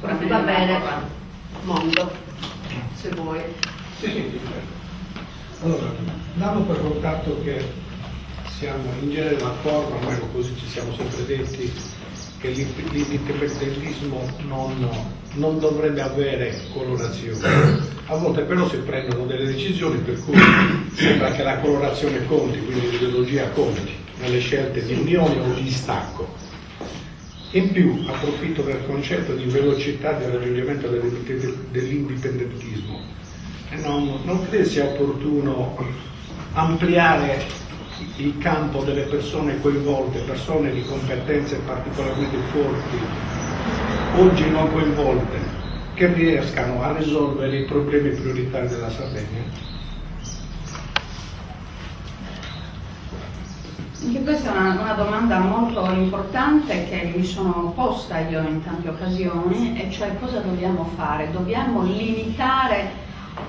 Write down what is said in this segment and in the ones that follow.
sicuramente. Va bene, Mondo, se vuoi. Sì. Allora, dando per contato che siamo in genere d'accordo, almeno così ci siamo sempre detti, che l'indipendentismo non dovrebbe avere colorazione. A volte però si prendono delle decisioni per cui sembra che la colorazione conti, quindi l'ideologia conti, nelle scelte di unione o di distacco. In più approfitto del concetto di velocità del raggiungimento dell'indipendentismo. Non crede sia opportuno ampliare il campo delle persone coinvolte, persone di competenze particolarmente forti, oggi non coinvolte, che riescano a risolvere i problemi prioritari della Sardegna? Anche questa è una domanda molto importante che mi sono posta io in tante occasioni, e cioè cosa dobbiamo fare? Dobbiamo limitare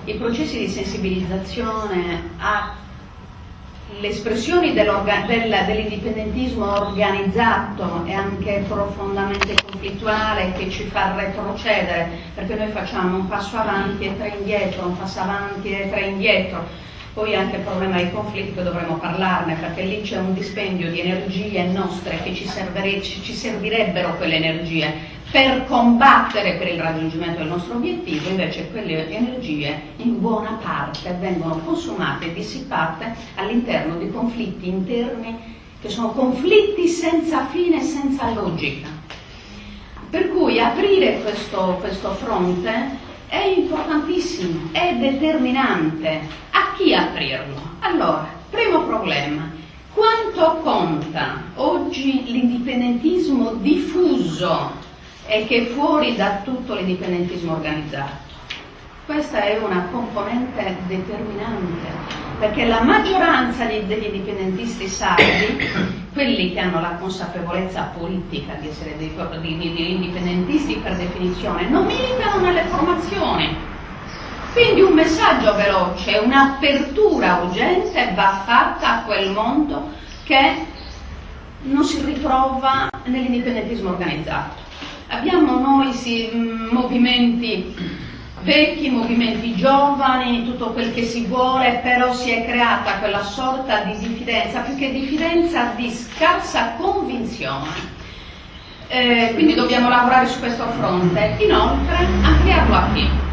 i processi di sensibilizzazione alle espressioni dell'indipendentismo organizzato e anche profondamente conflittuale che ci fa retrocedere, perché noi facciamo un passo avanti e tre indietro, un passo avanti e tre indietro. Poi anche il problema del conflitto dovremo parlarne, perché lì c'è un dispendio di energie nostre che ci servirebbero quelle energie per combattere per il raggiungimento del nostro obiettivo. Invece quelle energie in buona parte vengono consumate e dissipate all'interno di conflitti interni che sono conflitti senza fine e senza logica. Per cui aprire questo fronte è importantissimo, è determinante. A chi aprirlo? Allora, primo problema: quanto conta oggi l'indipendentismo diffuso e che è fuori da tutto l'indipendentismo organizzato? Questa è una componente determinante, perché la maggioranza degli indipendentisti sardi, quelli che hanno la consapevolezza politica di essere degli indipendentisti per definizione, non militano nelle formazioni. Quindi un messaggio veloce, un'apertura urgente va fatta a quel mondo che non si ritrova nell'indipendentismo organizzato. Abbiamo noi movimenti vecchi, movimenti giovani, tutto quel che si vuole, però si è creata quella sorta di diffidenza, più che diffidenza, di scarsa convinzione. Quindi dobbiamo lavorare su questo fronte. Inoltre, ampliarlo a chi?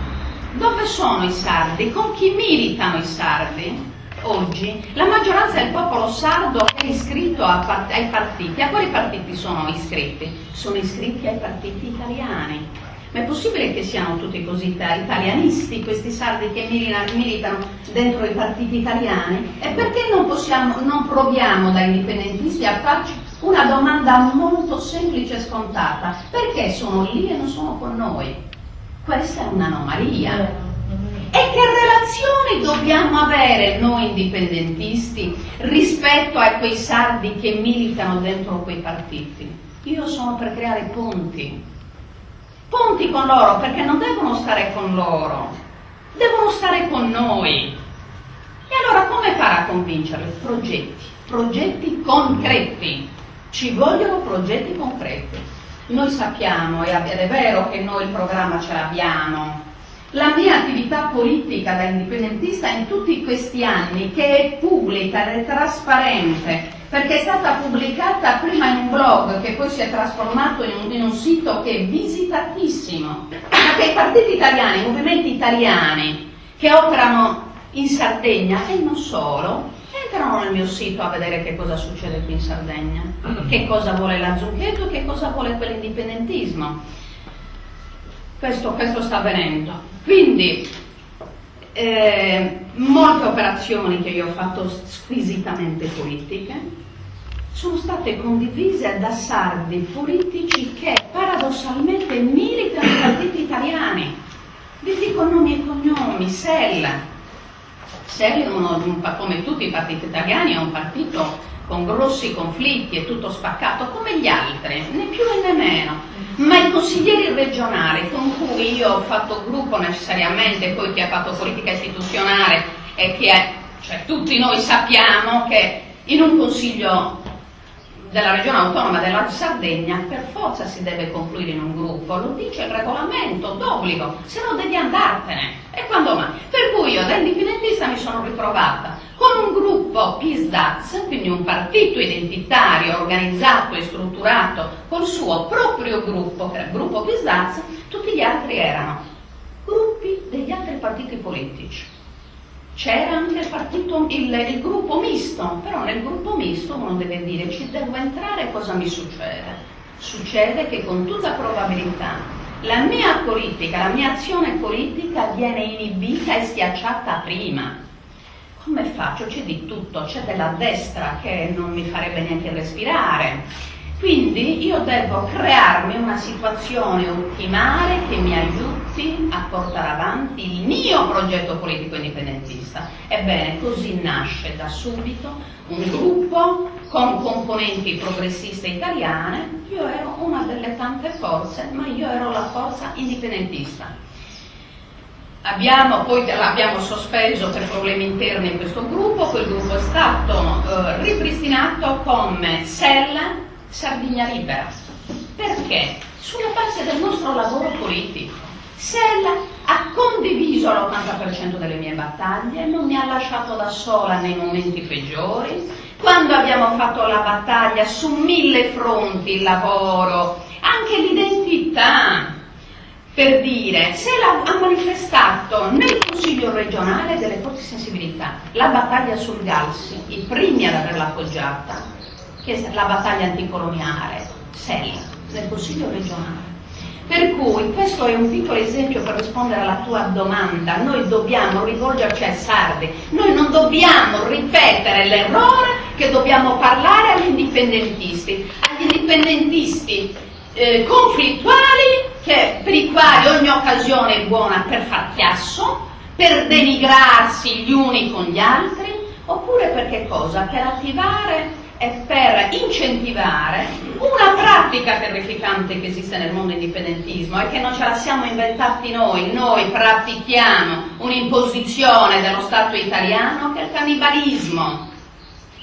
Dove sono i sardi? Con chi militano i sardi? Oggi la maggioranza del popolo sardo è iscritto ai partiti. A quali partiti sono iscritti? Sono iscritti ai partiti italiani. Ma è possibile che siano tutti così italianisti questi sardi che militano dentro i partiti italiani? E perché non proviamo da indipendentisti a farci una domanda molto semplice e scontata? Perché sono lì e non sono con noi? Questa è un'anomalia. E che relazioni dobbiamo avere noi indipendentisti rispetto a quei sardi che militano dentro quei partiti? Io sono per creare ponti con loro, perché non devono stare con loro, devono stare con noi. E allora come fare a convincerli? Progetti concreti. Ci vogliono progetti concreti. Noi sappiamo, ed è vero che noi il programma ce l'abbiamo. La mia attività politica da indipendentista in tutti questi anni, che è pubblica ed è trasparente, perché è stata pubblicata prima in un blog che poi si è trasformato in un sito che è visitatissimo, perché i partiti italiani, i movimenti italiani che operano in Sardegna e non solo, entrano nel mio sito a vedere che cosa succede qui in Sardegna, che cosa vuole la Zucchetto, che cosa vuole quell'indipendentismo. Questo sta avvenendo. Quindi molte operazioni che io ho fatto squisitamente politiche sono state condivise da sardi politici che paradossalmente militano i partiti italiani. Vi dico nomi e cognomi: SEL, come tutti i partiti italiani, è un partito con grossi conflitti, è tutto spaccato come gli altri, né più né meno. Ma i consiglieri regionali con cui io ho fatto gruppo necessariamente, poi chi ha fatto politica istituzionale e cioè tutti noi sappiamo che in un consiglio della regione autonoma della Sardegna per forza si deve confluire in un gruppo, lo dice il regolamento d'obbligo, se no devi andartene. E quando mai? Per cui io da indipendentista mi sono ritrovata con un gruppo PISDAZ, quindi un partito identitario organizzato e strutturato col suo proprio gruppo, che era il gruppo PISDAZ, tutti gli altri erano gruppi degli altri partiti politici. C'era anche il gruppo misto, però nel gruppo misto uno deve dire: ci devo entrare, cosa mi succede? Succede che con tutta probabilità la mia politica, la mia azione politica viene inibita e schiacciata prima. Come faccio? C'è di tutto, c'è della destra che non mi farebbe neanche respirare. Quindi io devo crearmi una situazione ottimale che mi aiuti a portare avanti il mio progetto politico indipendentista. Ebbene, così nasce da subito un gruppo con componenti progressiste italiane. Io ero una delle tante forze, ma io ero la forza indipendentista. Poi l'abbiamo sospeso per problemi interni in questo gruppo. Quel gruppo è stato ripristinato come SEL, Sardegna Libera. Perché? Sulla base del nostro lavoro politico. SEL ha condiviso l'80% delle mie battaglie, non mi ha lasciato da sola nei momenti peggiori. Quando abbiamo fatto la battaglia su 1000 fronti, il lavoro, anche l'identità, per dire, SEL ha manifestato nel Consiglio regionale delle forti sensibilità. La battaglia sul Galsi, i primi ad averla appoggiata, che è la battaglia anticoloniale, SEL, nel Consiglio regionale. Per cui questo è un piccolo esempio per rispondere alla tua domanda. Noi dobbiamo rivolgerci ai sardi, noi non dobbiamo ripetere l'errore che dobbiamo parlare agli indipendentisti conflittuali, per i quali ogni occasione è buona per far chiasso, per denigrarsi gli uni con gli altri, oppure per che cosa? Per attivare e per incentivare una pratica terrificante che esiste nel mondo indipendentismo e che non ce la siamo inventati noi pratichiamo un'imposizione dello Stato italiano che è il cannibalismo.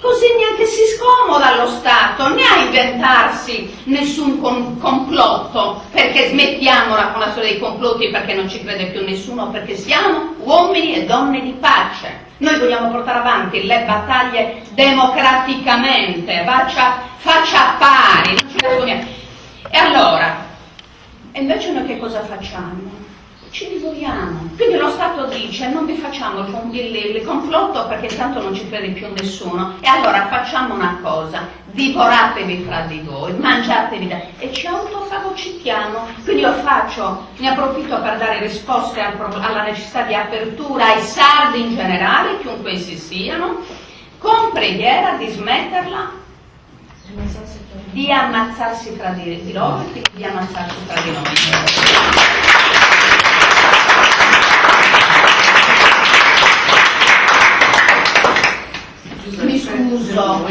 Così neanche si scomoda lo Stato né a inventarsi nessun complotto, perché smettiamola con la storia dei complotti, perché non ci crede più nessuno, perché siamo uomini e donne di pace. Noi vogliamo portare avanti le battaglie democraticamente, faccia pari, non ci nascondiamo. E allora, invece noi che cosa facciamo? Ci divoriamo. Quindi lo Stato dice: non vi facciamo il complotto perché tanto non ci crede più nessuno, e allora facciamo una cosa: divoratevi fra di voi, mangiatevi e ci autofagocitiamo. Quindi io ne approfitto per dare risposte alla necessità di apertura ai sardi in generale, chiunque essi siano, con preghiera di smetterla di ammazzarsi fra di loro e di ammazzarsi fra di noi. Mi scuso.